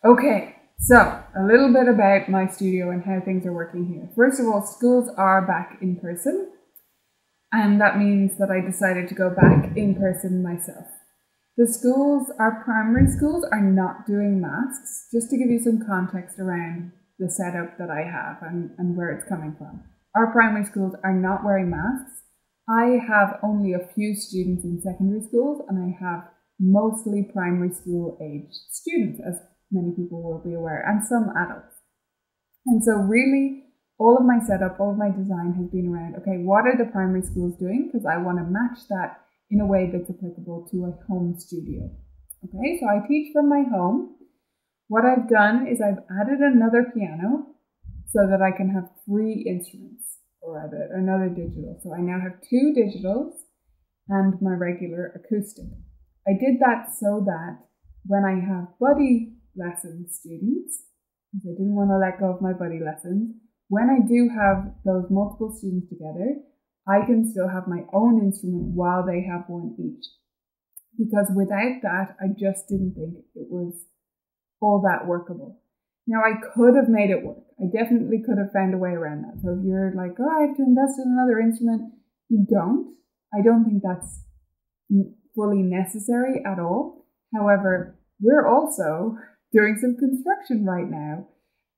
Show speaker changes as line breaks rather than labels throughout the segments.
Okay, so a little bit about my studio and how things are working here. First of all, schools are back in person, and that means that I decided to go back in person myself. The schools, our primary schools, are not doing masks, just to give you some context around the setup that I have and where it's coming from. Our primary schools are not wearing masks. I have only a few students in secondary schools, and I have mostly primary school aged students, as many people will be aware, and some adults. And so really, all of my setup, all of my design has been around, okay, what are the primary schools doing? Because I want to match that in a way that's applicable to a home studio. Okay, so I teach from my home. What I've done is I've added another piano so that I can have 3 instruments, or rather another digital. So I now have 2 digitals and my regular acoustic. I did that so that when I have buddy lesson students, because I didn't want to let go of my buddy lessons, when I do have those multiple students together, I can still have my own instrument while they have one each. Because without that, I just didn't think it was all that workable. Now, I could have made it work. I definitely could have found a way around that. So if you're like, oh, I have to invest in another instrument, you don't. I don't think that's fully necessary at all. However, we're also doing some construction right now,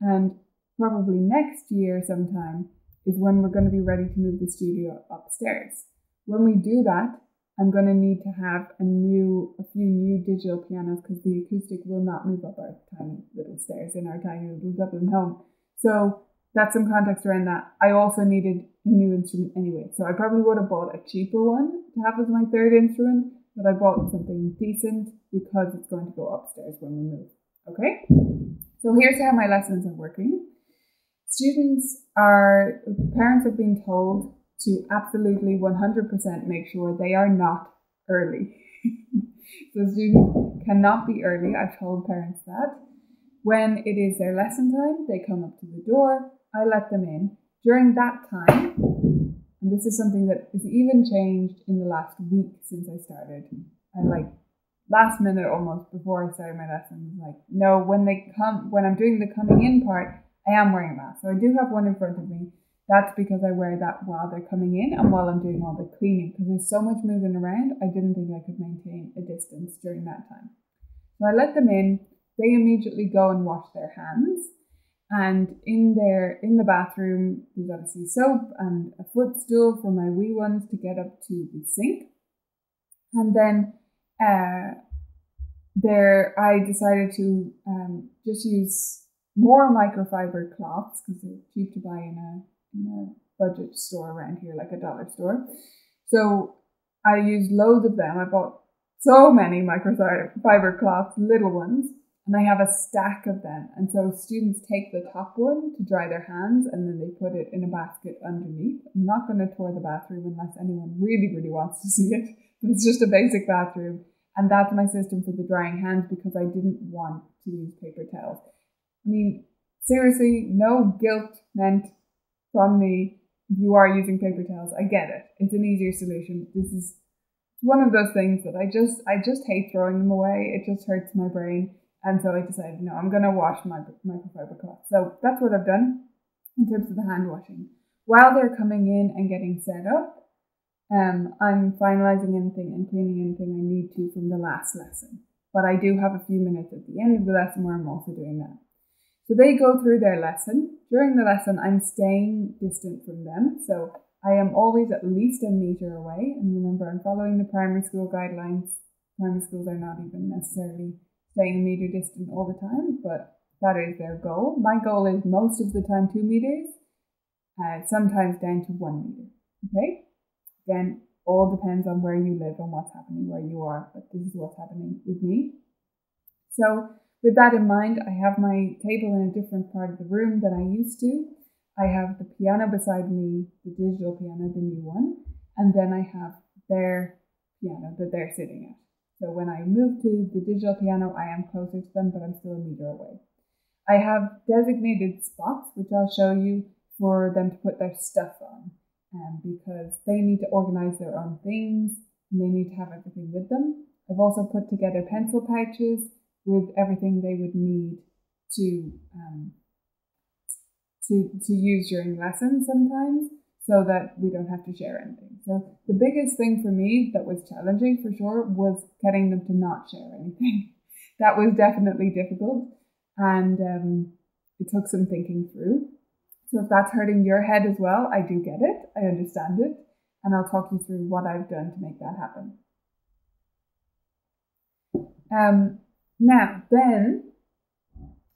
and probably next year sometime is when we're going to be ready to move the studio upstairs. When we do that, I'm going to need to have a few new digital pianos, because the acoustic will not move up our tiny little stairs in our tiny little Dublin home. So that's some context around that. I also needed a new instrument anyway, so I probably would have bought a cheaper one to have as my 3rd instrument, but I bought something decent because it's going to go upstairs when we move. Okay, so here's how my lessons are working. Parents have been told to absolutely 100% make sure they are not early. So students cannot be early. I've told parents that. When it is their lesson time, they come up to the door. I let them in. During that time, and this is something that has even changed in the last week since I started, last minute almost before I started my lessons, no, when I'm doing the coming in part, I am wearing a mask. So I do have one in front of me. That's because I wear that while they're coming in and while I'm doing all the cleaning, because there's so much moving around, I didn't think I could maintain a distance during that time. So I let them in. They immediately go and wash their hands. And in the bathroom, there's obviously soap and a footstool for my wee ones to get up to the sink. And then I decided to just use more microfiber cloths, because they're cheap to buy in a budget store around here, like a dollar store. So I used loads of them. I bought so many microfiber cloths, little ones, and I have a stack of them. And so students take the top one to dry their hands, and then they put it in a basket underneath. I'm not going to tour the bathroom unless anyone really, really wants to see it. It's just a basic bathroom. And that's my system for the drying hands, because I didn't want to use paper towels. I mean, seriously, no guilt meant from me if you are using paper towels. I get it. It's an easier solution. This is one of those things that I just hate throwing them away. It just hurts my brain. And so I decided, no, I'm going to wash my microfiber cloth. So that's what I've done in terms of the hand washing. While they're coming in and getting set up, I'm finalizing anything and cleaning anything I need to from the last lesson. But I do have a few minutes at the end of the lesson where I'm also doing that. So they go through their lesson. During the lesson, I'm staying distant from them. So I am always at least a meter away. And remember, I'm following the primary school guidelines. Primary schools are not even necessarily staying a meter distant all the time, but that is their goal. My goal is most of the time 2 meters, sometimes down to 1 meter. Okay? Again, all depends on where you live and what's happening where you are, but this is what's happening with me. So with that in mind, I have my table in a different part of the room than I used to. I have the piano beside me, the digital piano, the new one, and then I have their piano that they're sitting at. So when I move to the digital piano, I am closer to them, but I'm still a meter away. I have designated spots, which I'll show you, for them to put their stuff on, because they need to organize their own things and they need to have everything with them. I've also put together pencil pouches with everything they would need to use during lessons sometimes, so that we don't have to share anything. So the biggest thing for me that was challenging for sure was getting them to not share anything. That was definitely difficult, and it took some thinking through. So if that's hurting your head as well, I do get it, I understand it, and I'll talk you through what I've done to make that happen. Now then,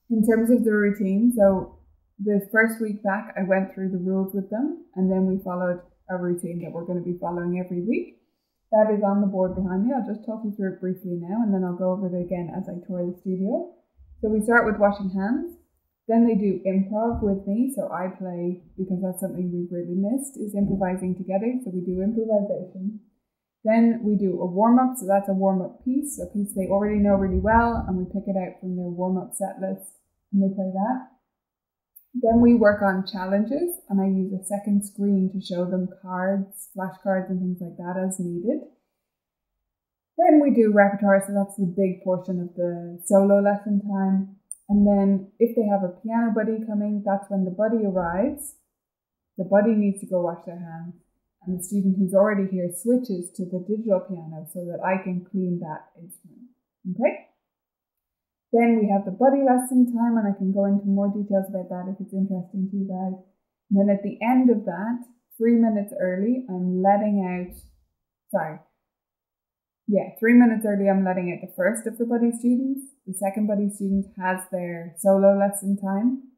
in terms of the routine, so the first week back, I went through the rules with them, and then we followed a routine that we're going to be following every week. That is on the board behind me. I'll just talk you through it briefly now, and then I'll go over it again as I tour the studio. So we start with washing hands. Then they do improv with me, so I play, because that's something we've really missed, is improvising together. So we do improvisation. Then we do a warm-up, so that's a warm-up piece, a piece they already know really well, and we pick it out from their warm-up set list, and they play that. Then we work on challenges, and I use a second screen to show them cards, flashcards and things like that as needed. Then we do repertoire, so that's the big portion of the solo lesson time. And then if they have a piano buddy coming, that's when the buddy arrives. The buddy needs to go wash their hands, and the student who's already here switches to the digital piano so that I can clean that instrument. Okay? Then we have the buddy lesson time, and I can go into more details about that if it's interesting to you guys. And then at the end of that, 3 minutes early, I'm letting out, 3 minutes early, I'm letting out the first of the buddy students. The second buddy student has their solo lesson time.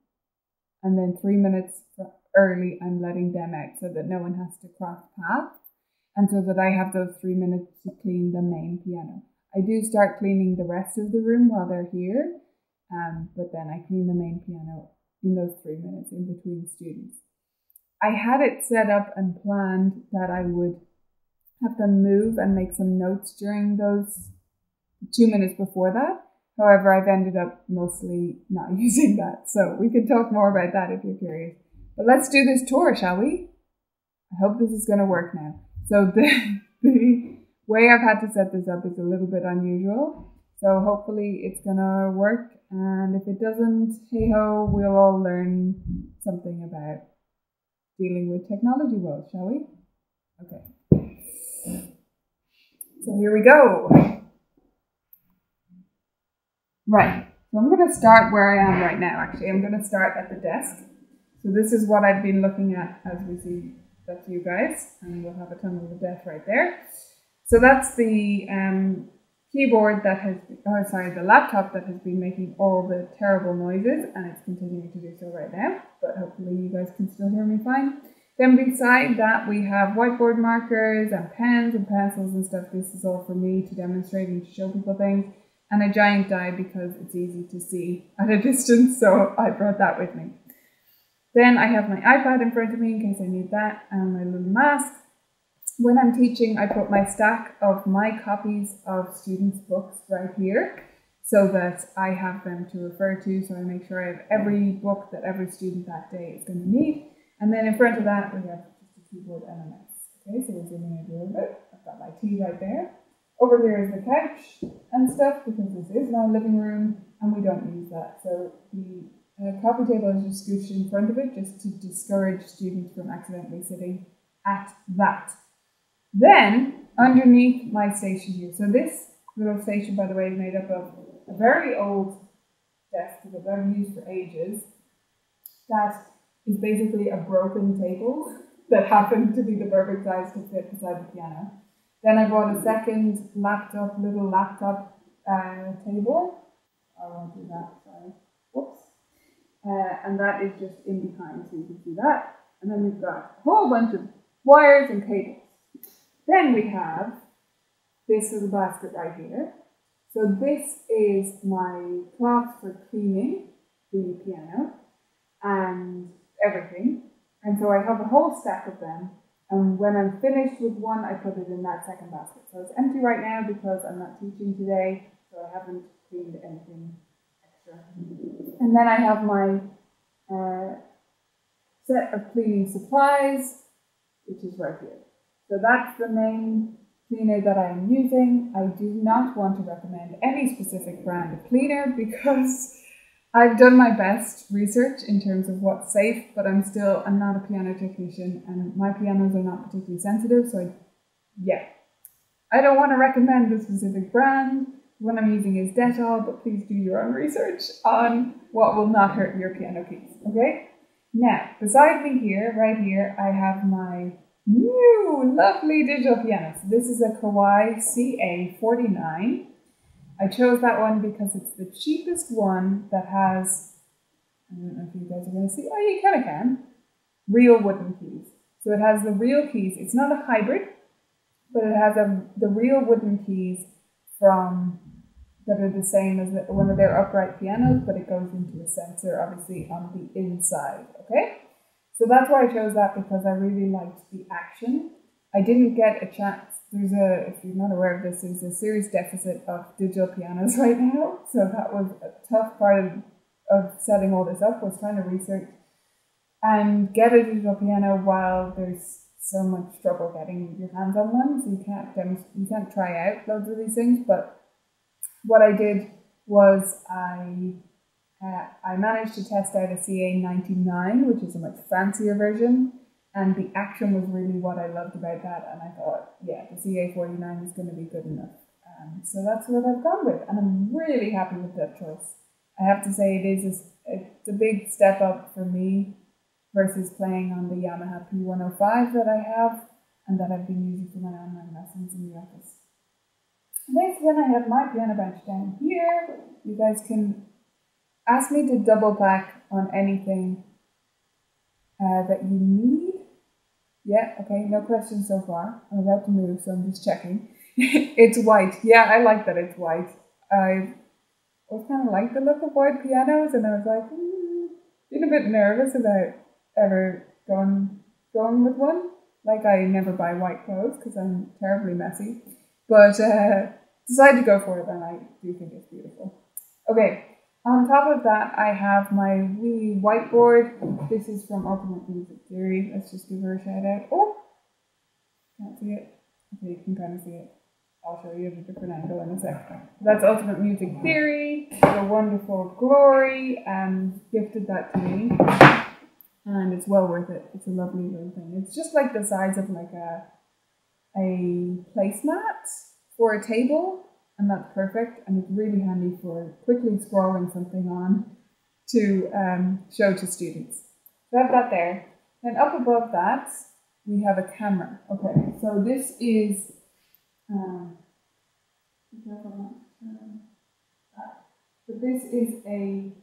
And then 3 minutes early, I'm letting them out so that no one has to cross paths, and so that I have those 3 minutes to clean the main piano. I do start cleaning the rest of the room while they're here, but then I clean the main piano in those 3 minutes in between students. I had it set up and planned that I would have them move and make some notes during those 2 minutes before that. However, I've ended up mostly not using that, so we can talk more about that if you're curious. But let's do this tour, shall we? I hope this is going to work now. So the way I've had to set this up is a little bit unusual, so hopefully it's going to work, and if it doesn't, hey-ho, we'll all learn something about dealing with technology woes, shall we? Okay. So here we go. Right, so I'm going to start where I am right now, actually. I'm going to start at the desk. So this is what I've been looking at as we see, that's you guys, and we'll have a tunnel of death right there. So that's the keyboard that has, the laptop that has been making all the terrible noises, and it's continuing to do so right now, but hopefully you guys can still hear me fine. Then beside that we have whiteboard markers and pens and pencils and stuff. This is all for me to demonstrate and to show people things. And a giant die because it's easy to see at a distance, so I brought that with me. Then I have my iPad in front of me in case I need that, and my little mask. When I'm teaching, I put my stack of my copies of students' books right here so that I have them to refer to, so I make sure I have every book that every student that day is going to need. And then in front of that, we have just a keyboard and a mouse. Okay, so we're zooming in a little bit. I've got my tea right there. Over here is the couch and stuff, because this is my living room and we don't use that. So the coffee table is just scooched in front of it just to discourage students from accidentally sitting at that. Then underneath my station here, so this little station, by the way, is made up of a very old desk that I've used for ages. That is basically a broken table that happened to be the perfect size to fit beside the piano. Then I bought a second little laptop table. I won't do that, sorry. Whoops. And that is just in behind, so you can see that. And then we've got a whole bunch of wires and cables. Then we have this little basket right here. So this is my cloth for cleaning the piano and everything. And so I have a whole stack of them. And when I'm finished with one, I put it in that second basket. So it's empty right now because I'm not teaching today, so I haven't cleaned anything extra. And then I have my set of cleaning supplies, which is right here. So that's the main cleaner that I am using. I do not want to recommend any specific brand of cleaner because I've done my best research in terms of what's safe, but I'm not a piano technician and my pianos are not particularly sensitive, so I don't want to recommend a specific brand. The one I'm using is Dettol, but please do your own research on what will not hurt your piano keys, okay? Now, beside me here, right here, I have my new lovely digital piano. So this is a Kawai CA49. I chose that one because it's the cheapest one that has, I don't know if you guys are going to see, oh, you kind of can, real wooden keys. So it has the real keys. It's not a hybrid, but it has the real wooden keys that are the same as one of their upright pianos, but it goes into a sensor, obviously, on the inside, okay? So that's why I chose that, because I really liked the action. I didn't get a chance. If you're not aware of this, there's a serious deficit of digital pianos right now. So that was a tough part of setting all this up, was trying to research and get a digital piano while there's so much trouble getting your hands on one. So you can't try out loads of these things. But what I did was I managed to test out a CA99, which is a much fancier version. And the action was really what I loved about that. And I thought, yeah, the CA49 is going to be good enough. So that's what I've gone with. And I'm really happy with that choice. I have to say it's a big step up for me versus playing on the Yamaha P105 that I have and that I've been using for my online lessons in the office. Next, then I have my piano bench down here. You guys can ask me to double back on anything that you need. Yeah, okay, no questions so far. I'm about to move, so I'm just checking. It's white. Yeah, I like that it's white. I always kind of like the look of white pianos, and I was like, being a bit nervous about ever going with one. Like, I never buy white clothes because I'm terribly messy. But decided to go for it, and I do think it's beautiful. Okay. On top of that, I have my wee whiteboard. This is from Ultimate Music Theory. Let's just give her a shout out. Oh, can't see it. Okay, you can kind of see it. I'll show you at a different angle in a sec. That's Ultimate Music Theory. The wonderful Glory gifted that to me. And it's well worth it. It's a lovely little thing. It's just like the size of like a placemat for a table. And that's perfect, and it's really handy for quickly scrolling something on to show to students. So I have that there. Then up above that, we have a camera. Okay, so this is, a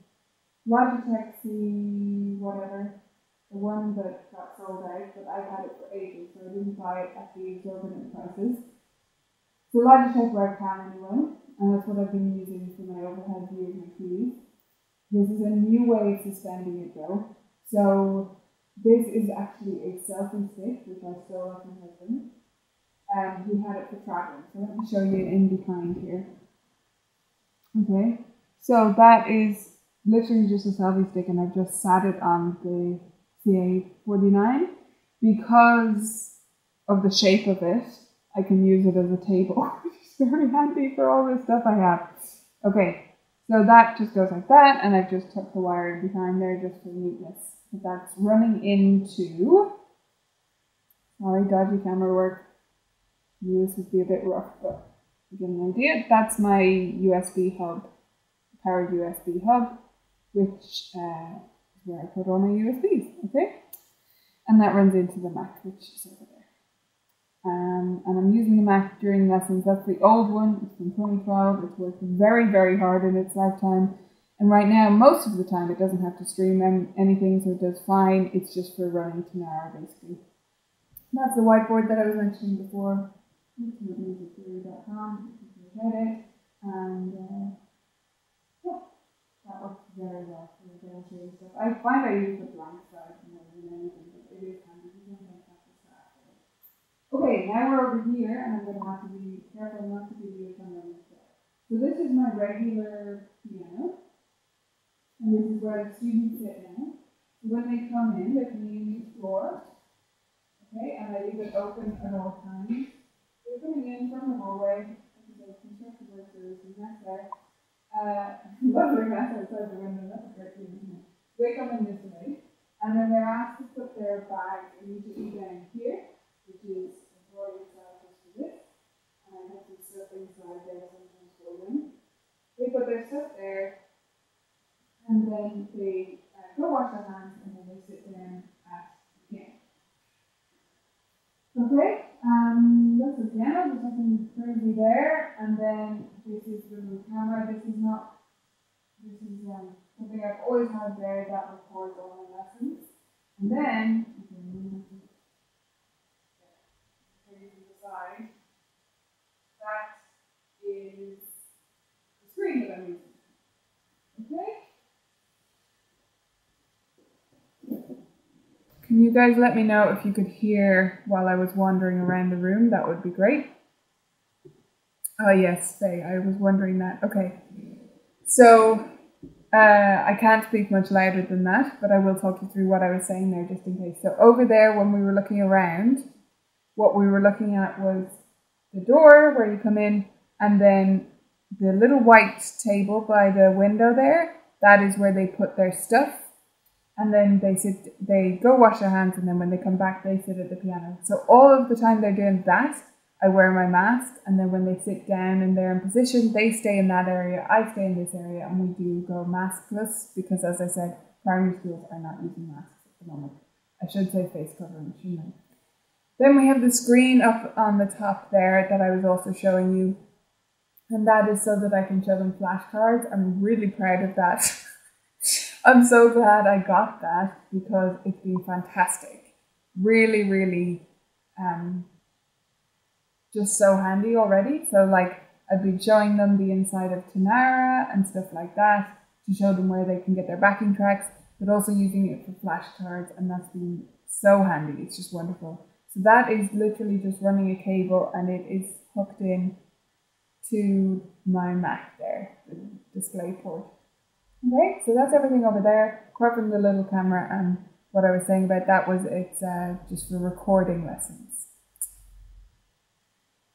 Logitech C whatever, the one that got sold out, but I've had it for ages, so I didn't buy it at the exorbitant prices. So Logitech webcam anyway, and that's what I've been using for my overhead view of my keys. This is a new way of suspending it though. So this is actually a selfie stick, which I stole off my husband. He had it for traveling, so let me show you in behind here. Okay, so that is literally just a selfie stick, and I've just sat it on the CA49 because of the shape of it. I can use it as a table, which is very handy for all the stuff I have. Okay, so that just goes like that, and I've just tucked the wire in behind there just for neatness. But that's running into, sorry, dodgy camera work. This would be a bit rough, but you get an idea. That's my USB hub, powered USB hub, which is where I put all my USBs, okay? And that runs into the Mac, which is over there. And I'm using the Mac during lessons. That's the old one. It's from 2012. It's worked very, very hard in its lifetime. And right now, most of the time, it doesn't have to stream anything, so it does fine. It's just for running tomorrow, basically. That's the whiteboard that I was mentioning before. UltimateMusicTheory.com. You can check it. And yeah, that works very well for demonstrating stuff. I find I use the blank side more than anything, but it is handy. Okay, now we're over here, and I'm going to have to be careful not to give you a ton of stuff. So this is my regular piano, and this is where the students sit now. So when they come in, they can use the floor, okay, and I leave it open at all times. They're coming in in from the hallway. Lovely mess outside the window. That's a great thing, isn't it? They come in this way, and then they're asked to put their bag immediately down here, which is a drawer style just for this. And I have some stuff inside there, sometimes for them. They put their stuff there, and then they go wash their hands, and then they sit down at the piano. Okay, that's the piano. There's nothing crazy there. And then this is the little camera. This is something I've always had there that records all my lessons. And then you can move to the side. That is the screen that I'm using. Okay. Can you guys let me know if you could hear while I was wandering around the room? That would be great. Oh yes, Faye, I was wondering that. Okay. So, I can't speak much louder than that, but I will talk you through what I was saying there just in case. So over there, when we were looking around, what we were looking at was the door where you come in, and then the little white table by the window there, that is where they put their stuff. And then they go wash their hands, and then when they come back, they sit at the piano. So all of the time they're doing that, I wear my mask, and then when they sit down and they're in position, they stay in that area, I stay in this area, and we do go maskless, because as I said, primary schools are not using masks at the moment. I should say face covering, shouldn't I? Then we have the screen up on the top there that I was also showing you, and that is so that I can show them flashcards. I'm really proud of that. I'm so glad I got that, because it's been fantastic. Really, really, just so handy already. So like, I've been showing them the inside of Tanara and stuff like that to show them where they can get their backing tracks, but also using it for flashcards, and that's been so handy. It's just wonderful. So that is literally just running a cable, and it is hooked in to my Mac there, the display port. Okay, so that's everything over there, apart from the little camera, and what I was saying about that was it's just for recording lessons.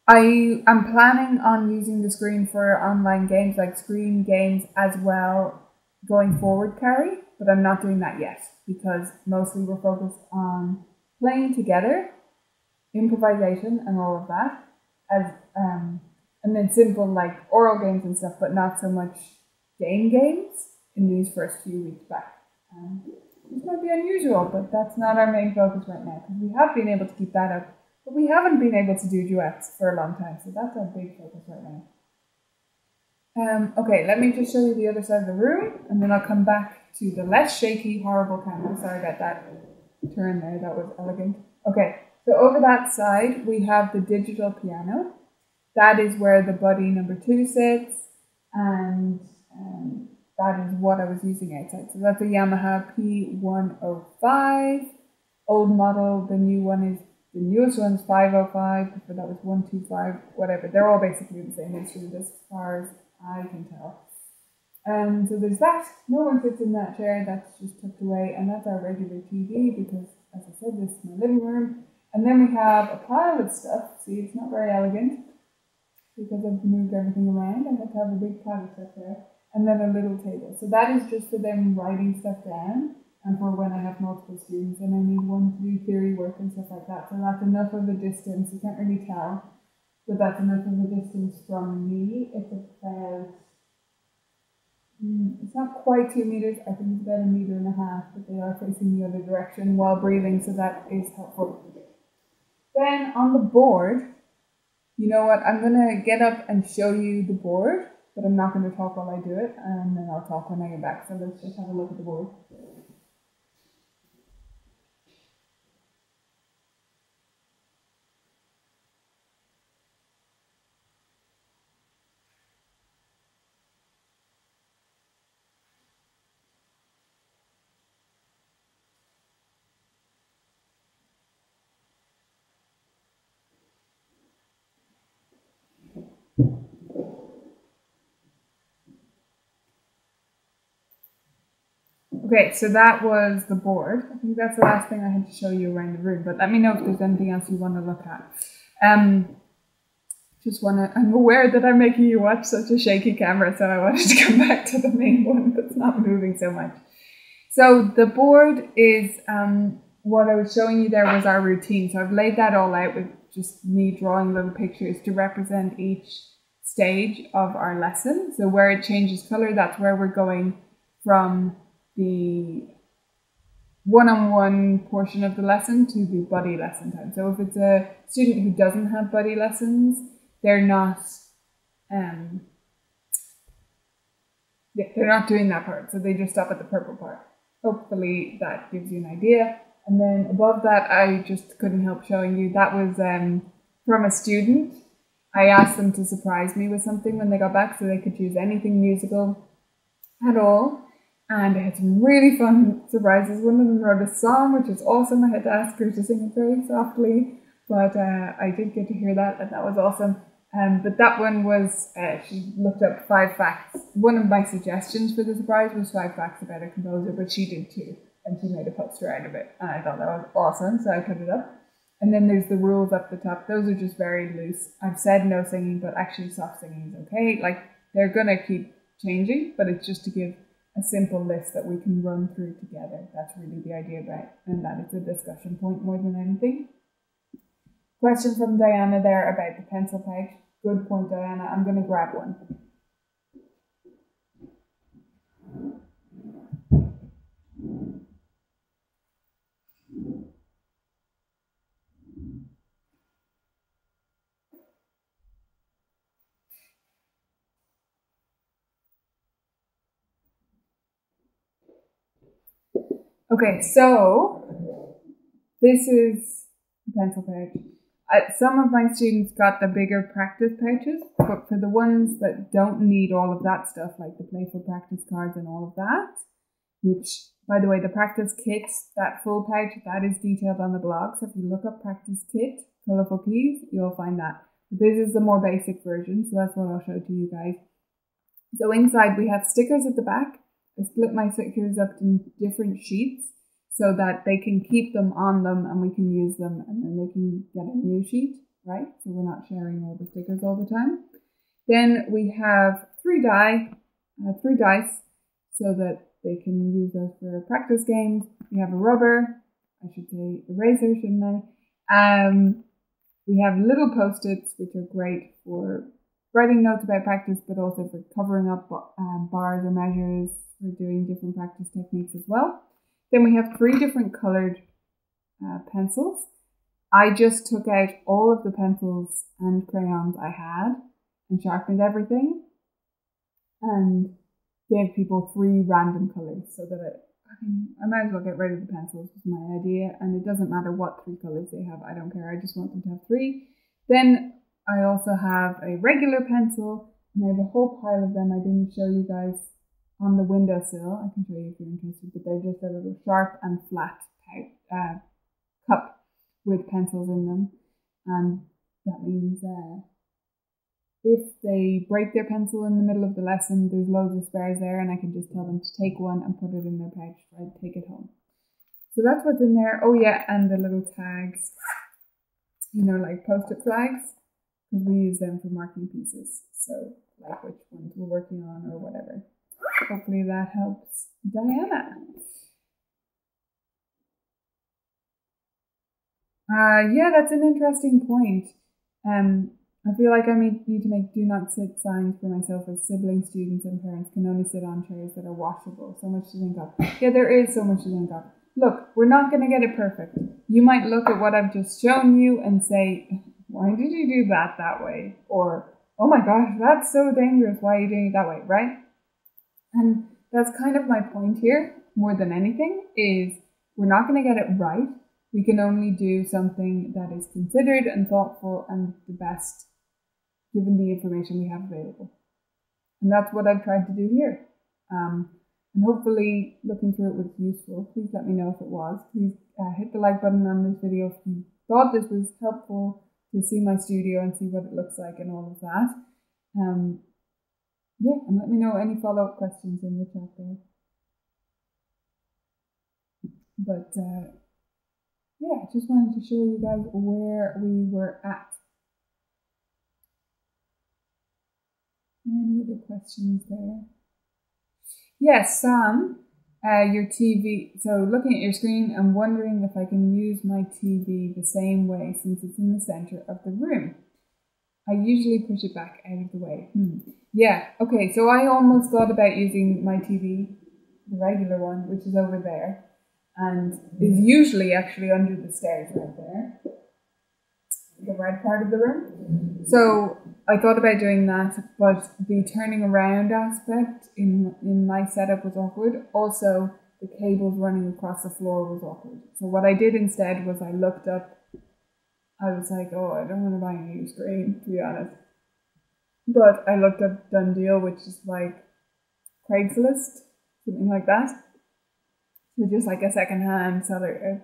I am planning on using the screen for online games, like screen games as well, going forward, Carrie, but I'm not doing that yet, because mostly we're focused on playing together, improvisation and all of that, and then simple like oral games and stuff, but not so much games in these first few weeks back. This might be unusual, but that's not our main focus right now, because we have been able to keep that up, but we haven't been able to do duets for a long time, so that's our big focus right now. Okay, let me just show you the other side of the room, and then I'll come back to the less shaky, horrible camera. Sorry about that turn there, that was elegant. Okay, so over that side, we have the digital piano. That is where the buddy number 2 sits, and that is what I was using outside. So that's a Yamaha P105, old model. The newest one is 505, before that was 125, whatever. They're all basically the same instrument as far as I can tell. So there's that. No one sits in that chair, that's just tucked away, and that's our regular TV, because as I said, this is my living room. And then we have a pile of stuff. See, it's not very elegant, because I've moved everything around. I have to have a big pile of stuff there. And then a little table. So that is just for them writing stuff down, and for when I have multiple students and I need one to do theory work and stuff like that. So that's enough of a distance. You can't really tell, but that's enough of a distance from me. It's about, it's not quite 2 meters. I think it's about 1.5 meters, but they are facing the other direction while breathing, so that is helpful. Then on the board, you know what, I'm going to get up and show you the board, but I'm not going to talk while I do it, and then I'll talk when I get back. So let's just have a look at the board. Okay, so that was the board. I think that's the last thing I had to show you around the room, but let me know if there's anything else you want to look at. To I'm aware that I'm making you watch such a shaky camera, so I wanted to come back to the main one that's not moving so much. So the board is, what I was showing you there was our routine. So I've laid that all out with just me drawing little pictures to represent each stage of our lesson. So where it changes color, that's where we're going from the one-on-one portion of the lesson to the buddy lesson time. So if it's a student who doesn't have buddy lessons, they're not doing that part. So they just stop at the purple part. Hopefully that gives you an idea. And then above that, I just couldn't help showing you, that was from a student. I asked them to surprise me with something when they got back, so they could choose anything musical at all. And I had some really fun surprises. One of them wrote a song, which is awesome. I had to ask her to sing it very softly, but I did get to hear that, and that was awesome. But that one was, she looked up 5 facts. One of my suggestions for the surprise was 5 facts about a composer, but she did too, and she made a poster out of it. And I thought that was awesome, so I put it up. And then there's the rules up the top. Those are just very loose. I've said no singing, but actually soft singing is okay. Like, they're gonna keep changing, but it's just to give a simple list that we can run through together. That's really the idea about, and that it's a discussion point more than anything. Question from Diana there about the pencil pouch. Good point, Diana. I'm going to grab one. Okay, so this is the pencil pouch. Some of my students got the bigger practice pouches, but for the ones that don't need all of that stuff, like the playful practice cards and all of that, which, by the way, the practice kits, that full pouch, that is detailed on the blog. So if you look up practice kit, Colourful Keys, you'll find that. But this is the more basic version, so that's what I'll show to you guys. So inside we have stickers at the back. I split my stickers up in different sheets so that they can keep them on them and we can use them, and then they can get a new sheet, right? So we're not sharing all the stickers all the time. Then we have 3 dice so that they can use those for practice games. We have a rubber, I should say eraser, shouldn't I? We have little post-its, which are great for writing notes about practice, but also for covering up bars or measures, for doing different practice techniques as well. Then we have 3 different colored pencils. I just took out all of the pencils and crayons I had and sharpened everything and gave people 3 random colors so that I might as well get rid of the pencils, was my idea, and it doesn't matter what 3 colors they have, I don't care, I just want them to have 3. Then I also have a regular pencil, and I have a whole pile of them I didn't show you guys on the windowsill. I can show you if you're interested, but they're just a little sharp and flat cup with pencils in them, and that means if they break their pencil in the middle of the lesson, there's loads of spares there, and I can just tell them to take one and put it in their pouch, right? Take it home. So that's what's in there. Oh yeah, and the little tags, you know, like post-it flags, because we use them for marking pieces. So like which ones we're working on or whatever. Hopefully that helps Diana. Yeah, that's an interesting point. I feel like I need to make do not sit signs for myself, as siblings, students and parents can only sit on chairs that are washable. So much to think of. Yeah, there is so much to think of. Look, we're not going to get it perfect. You might look at what I've just shown you and say, why did you do that way? Or, oh my gosh, that's so dangerous. Why are you doing it that way, right? And that's kind of my point here, more than anything, is we're not going to get it right. We can only do something that is considered and thoughtful and the best, given the information we have available. And that's what I've tried to do here. And hopefully looking through it was useful. Please let me know if it was. Please hit the like button on this video if you thought this was helpful to see my studio and see what it looks like and all of that. Yeah, and let me know any follow-up questions in the chat there. But yeah, I just wanted to show you guys where we were at. any other questions there? Yes, Sam, your TV. So looking at your screen, I'm wondering if I can use my TV the same way since it's in the center of the room. I usually push it back out of the way. Yeah, okay, so I almost thought about using my TV, the regular one, which is over there, and is usually actually under the stairs right there, the red part of the room. So I thought about doing that, but the turning around aspect in my setup was awkward. Also, the cables running across the floor was awkward. So what I did instead was I looked up. I was like, oh, I don't want to buy a new screen, to be honest. But I looked up Done Deal, which is like Craigslist, something like that. So just like a second-hand seller,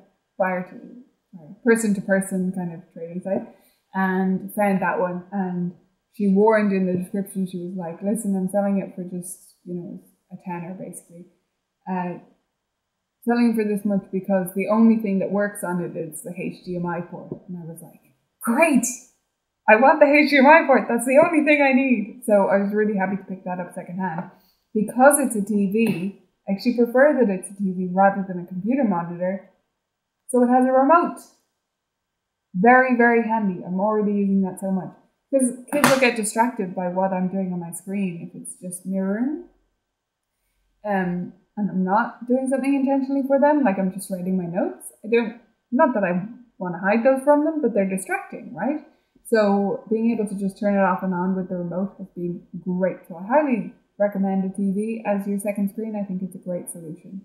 person-to-person kind of trading site. And found that one. And she warned in the description, she was like, listen, I'm selling it for just, a tenner, basically. Selling for this much because the only thing that works on it is the HDMI port. And I was like, great! I want the HDMI port. That's the only thing I need. So I was really happy to pick that up secondhand. Because it's a TV, I actually prefer that it's a TV rather than a computer monitor. So it has a remote. Very, very handy. I'm already using that so much. Because kids will get distracted by what I'm doing on my screen if it's just mirroring. And I'm not doing something intentionally for them, like I'm just writing my notes. Not that I want to hide those from them, but they're distracting, right? So being able to just turn it off and on with the remote has been great. So I highly recommend a TV as your second screen. I think it's a great solution.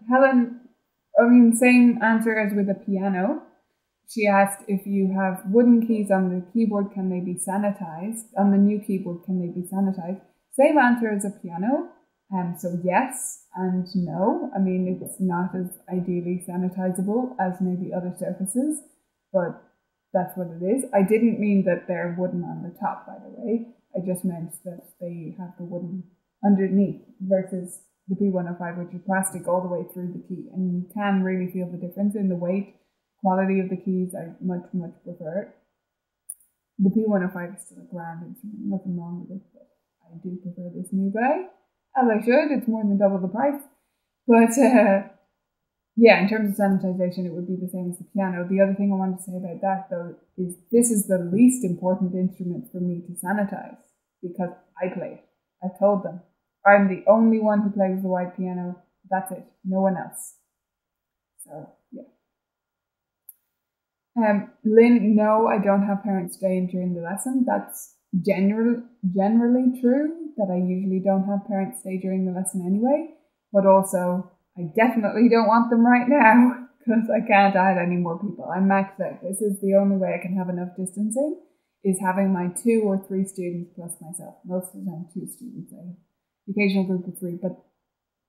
Helen, same answer as with a piano. She asked if you have wooden keys on the keyboard, can they be sanitized? On the new keyboard, can they be sanitized? Same answer as a piano. So yes and no. It's not as ideally sanitizable as maybe other surfaces, but that's what it is. I didn't mean that they're wooden on the top, by the way. I just meant that they have the wooden underneath versus the P105, which is plastic all the way through the key. And you can really feel the difference in the weight. Quality of the keys, I much, much prefer it. The P105 is still a grand instrument, nothing wrong with it, but I do prefer this new guy. As I should, it's more than double the price. But yeah, in terms of sanitization, it would be the same as the piano. The other thing I want to say about that, though, is this is the least important instrument for me to sanitize because I play it. I've told them. I'm the only one who plays the white piano. That's it. No one else. So, yeah. Lynn, no, I don't have parents staying during the lesson. That's generally true, that I usually don't have parents stay during the lesson anyway. But also, I definitely don't want them right now because I can't add any more people. I'm maxed out. This is the only way I can have enough distancing, is having my 2 or 3 students plus myself. Most of the time, 2 students. I have the occasional group of 3, but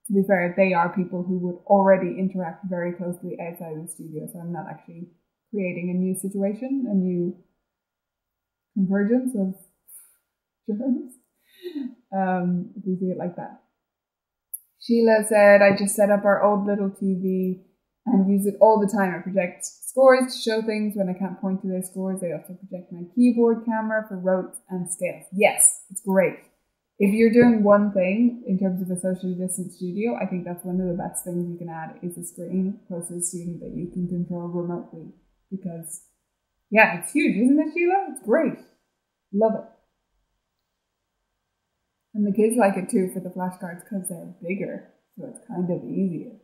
to be fair, they are people who would already interact very closely outside of the studio, so I'm not actually creating a new situation, a new convergence of germs, if we see it like that. Sheila said, I just set up our old little TV and use it all the time. I project scores to show things when I can't point to their scores. I also project my keyboard camera for rotes and scales. Yes, it's great. If you're doing one thing in terms of a socially distant studio, I think that's one of the best things you can add is a screen close to the student that you can control remotely. Because, yeah, it's huge, isn't it, Sheila? It's great. Love it. And the kids like it too for the flashcards because they're bigger, so it's kind of easier.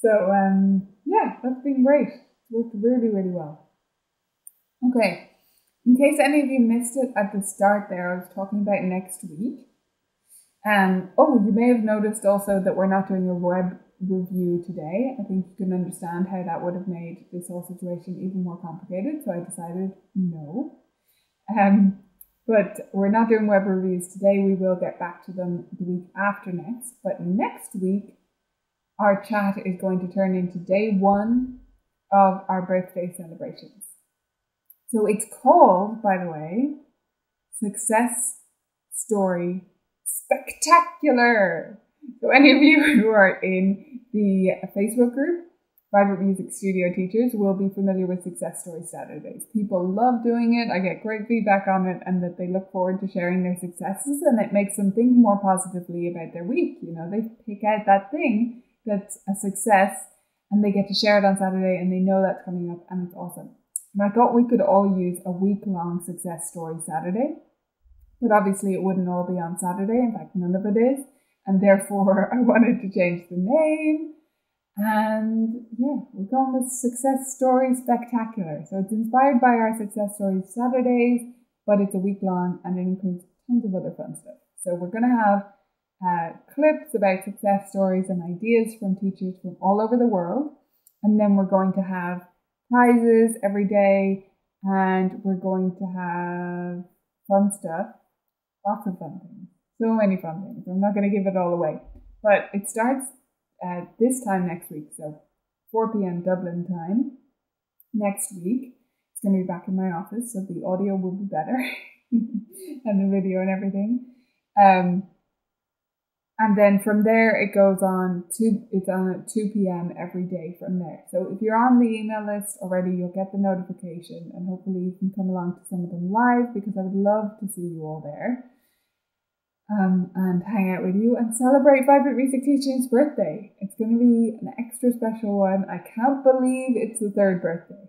So, yeah, that's been great. It's worked really, really well. Okay, in case any of you missed it at the start there, I was talking about next week. You may have noticed also that we're not doing a web review today. I think you can understand how that would have made this whole situation even more complicated, so I decided no. But we're not doing web reviews today. We will get back to them the week after next. But next week, our chat is going to turn into day 1 of our birthday celebrations. So it's called, by the way, Success Story Spectacular. So any of you who are in the Facebook group Vibrant Music Studio teachers will be familiar with Success Story Saturdays. People love doing it. I get great feedback on it, and that they look forward to sharing their successes, and it makes them think more positively about their week. You know, they pick out that thing that's a success and they get to share it on Saturday, and they know that's coming up, and it's awesome. And I thought we could all use a week-long Success Story Saturday, but obviously it wouldn't all be on Saturday. In fact, none of it is, and therefore I wanted to change the name. And yeah, we're going with Success Story Spectacular. So it's inspired by our Success Stories Saturdays, but it's a week long and it includes tons of other fun stuff. So we're going to have clips about success stories and ideas from teachers from all over the world. And then we're going to have prizes every day, and we're going to have fun stuff, lots of fun things, so many fun things. I'm not going to give it all away, but it starts this time next week, so 4 p.m. Dublin time next week. It's going to be back in my office, so the audio will be better and the video and everything. And then from there it goes on to, it's on at 2 p.m. every day from there. So if you're on the email list already, you'll get the notification, and hopefully you can come along to some of them live, because I would love to see you all there. And hang out with you and celebrate Vibrant Music Teaching's birthday. It's going to be an extra special one. I can't believe it's the 3rd birthday.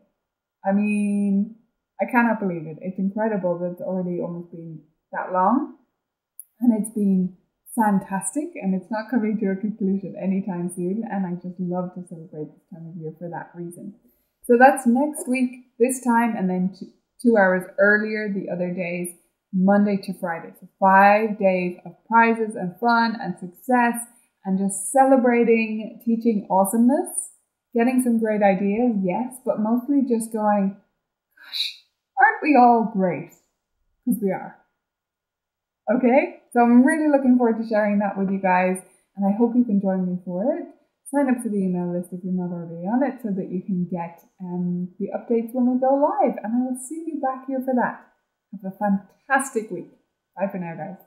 I mean, I cannot believe it. It's incredible that it's already almost been that long, and it's been fantastic, and it's not coming to a conclusion anytime soon, and I just love to celebrate this time of year for that reason. So that's next week, this time, and then 2 hours earlier the other days, Monday to Friday. So 5 days of prizes and fun and success and just celebrating teaching awesomeness, getting some great ideas, yes, but mostly just going, gosh, aren't we all great? Because we are. Okay, so I'm really looking forward to sharing that with you guys, and I hope you can join me for it. Sign up to the email list if you're not already on it, so that you can get the updates when we go live, and I will see you back here for that. Have a fantastic week. Bye for now, guys.